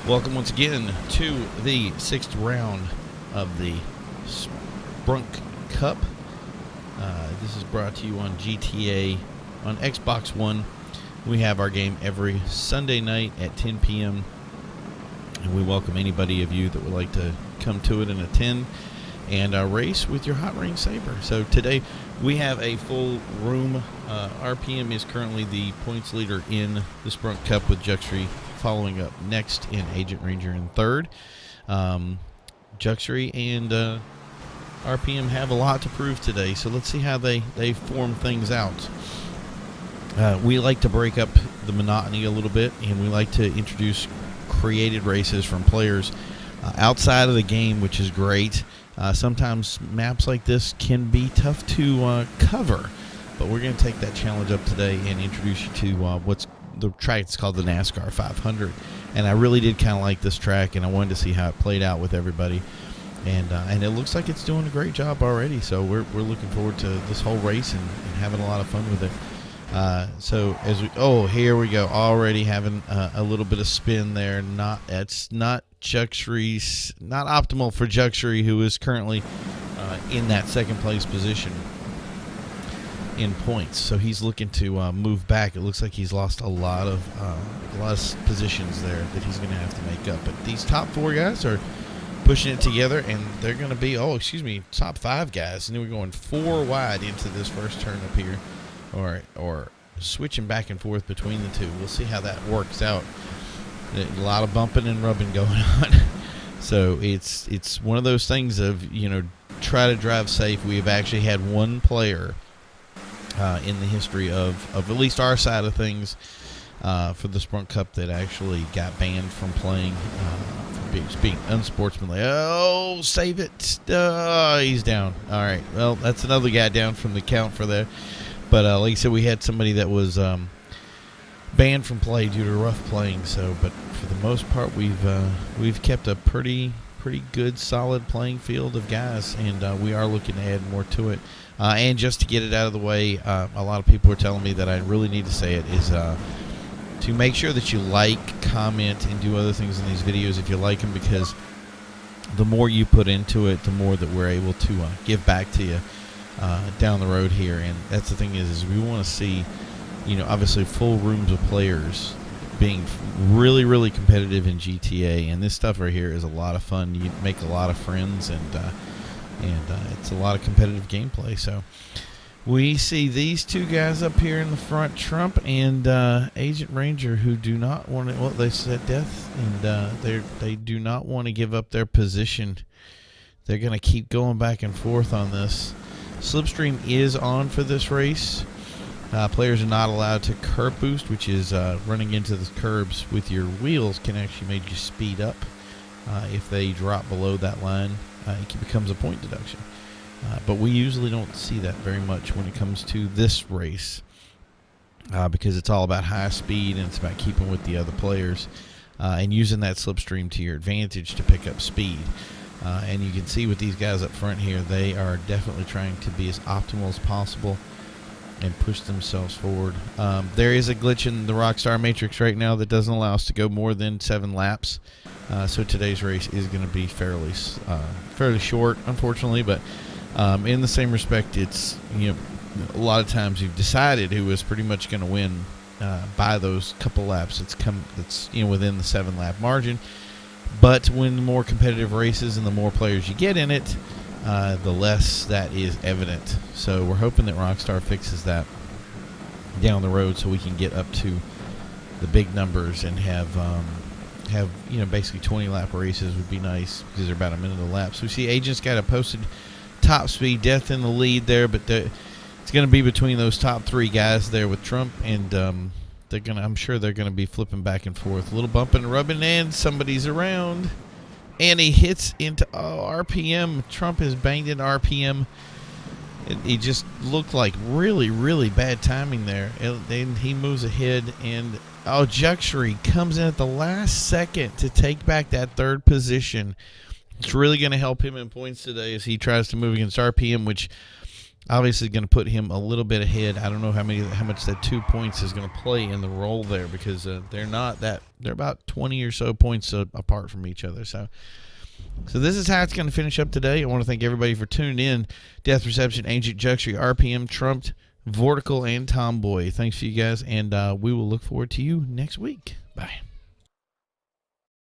Welcome once again to the 6th round of the Sprunk Cup. This is brought to you on GTA on Xbox One. We have our game every Sunday night at 10 p.m. and we welcome anybody of you that would like to come to it and attend and race with your Hot Ring Saber. So today we have a full room. RPM is currently the points leader in the Sprunk Cup with Xtreme following up next in Agent Ranger in third. Xtreme and RPM have a lot to prove today, so let's see how they form things out. We like to break up the monotony a little bit, and we like to introduce created races from players outside of the game, which is great. Sometimes maps like this can be tough to cover, but we're going to take that challenge up today and introduce you to what's the track. It's called the NASCAR 500, and I really did kind of like this track, and I wanted to see how it played out with everybody, and it looks like it's doing a great job already. So we're looking forward to this whole race and having a lot of fun with it. So as here we go, already having a little bit of spin there. It's not Xtreme, not optimal for Xtreme, who is currently in that second place position in points. So he's looking to move back. It looks like he's lost a lot of positions there that he's going to have to make up. But these top four guys are pushing it together, and they're going to be top five guys, and then we're going four wide into this first turn up here, or switching back and forth between the two. We'll see how that works out. A lot of bumping and rubbing going on. So it's one of those things of, try to drive safe. We've actually had one player in the history of at least our side of things for the Sprunk Cup that actually got banned from playing for being unsportsmanlike. Oh, save it. He's down. All right. Well, that's another guy down from the count for that. But like I said, we had somebody that was banned from play due to rough playing. So, but for the most part, we've kept a pretty good, solid playing field of guys, and we are looking to add more to it. And just to get it out of the way, a lot of people are telling me that I really need to say it is to make sure that you like, comment, and do other things in these videos if you like them, because the more you put into it, the more that we're able to give back to you down the road here. And that's the thing is we want to see, obviously full rooms of players being really, really competitive in GTA, and this stuff right here is a lot of fun. You make a lot of friends, and it's a lot of competitive gameplay. So we see these two guys up here in the front, Trump and Agent Ranger, who do not want to. Well, they said death, and they do not want to give up their position. They're going to keep going back and forth on this. Slipstream is on for this race. Players are not allowed to curb boost, which is running into the curbs with your wheels can actually make you speed up. If they drop below that line, it becomes a point deduction. But we usually don't see that very much when it comes to this race because it's all about high speed, and it's about keeping with the other players and using that slipstream to your advantage to pick up speed. And you can see with these guys up front here, they are definitely trying to be as optimal as possible and push themselves forward. There is a glitch in the Rockstar Matrix right now that doesn't allow us to go more than 7 laps. So today's race is going to be fairly short, unfortunately. But in the same respect, it's a lot of times you've decided who is pretty much going to win by those couple laps. It's within the 7-lap margin. But when the more competitive races and the more players you get in it, the less that is evident. So we're hoping that Rockstar fixes that down the road so we can get up to the big numbers and have basically 20-lap races would be nice, because they're about a minute a lap. So we see Agent's got a posted top speed, Death in the lead there, but it's going to be between those top 3 guys there with Trump, and I'm sure they're going to be flipping back and forth, a little bumping and rubbing, and somebody's around. And he hits into RPM. Trump has banged into RPM. He just looked like really, really bad timing there. And he moves ahead, and Xtreme comes in at the last second to take back that third position. It's really going to help him in points today as he tries to move against RPM, which obviously going to put him a little bit ahead. I don't know how much that 2 points is going to play in the role there, because they're about 20 or so points apart from each other. So this is how it's going to finish up today. I want to thank everybody for tuning in. Death Perception, Ancient Juxtry, RPM, Trumped, Vortical, and Tomboy. Thanks to you guys, and we will look forward to you next week. Bye.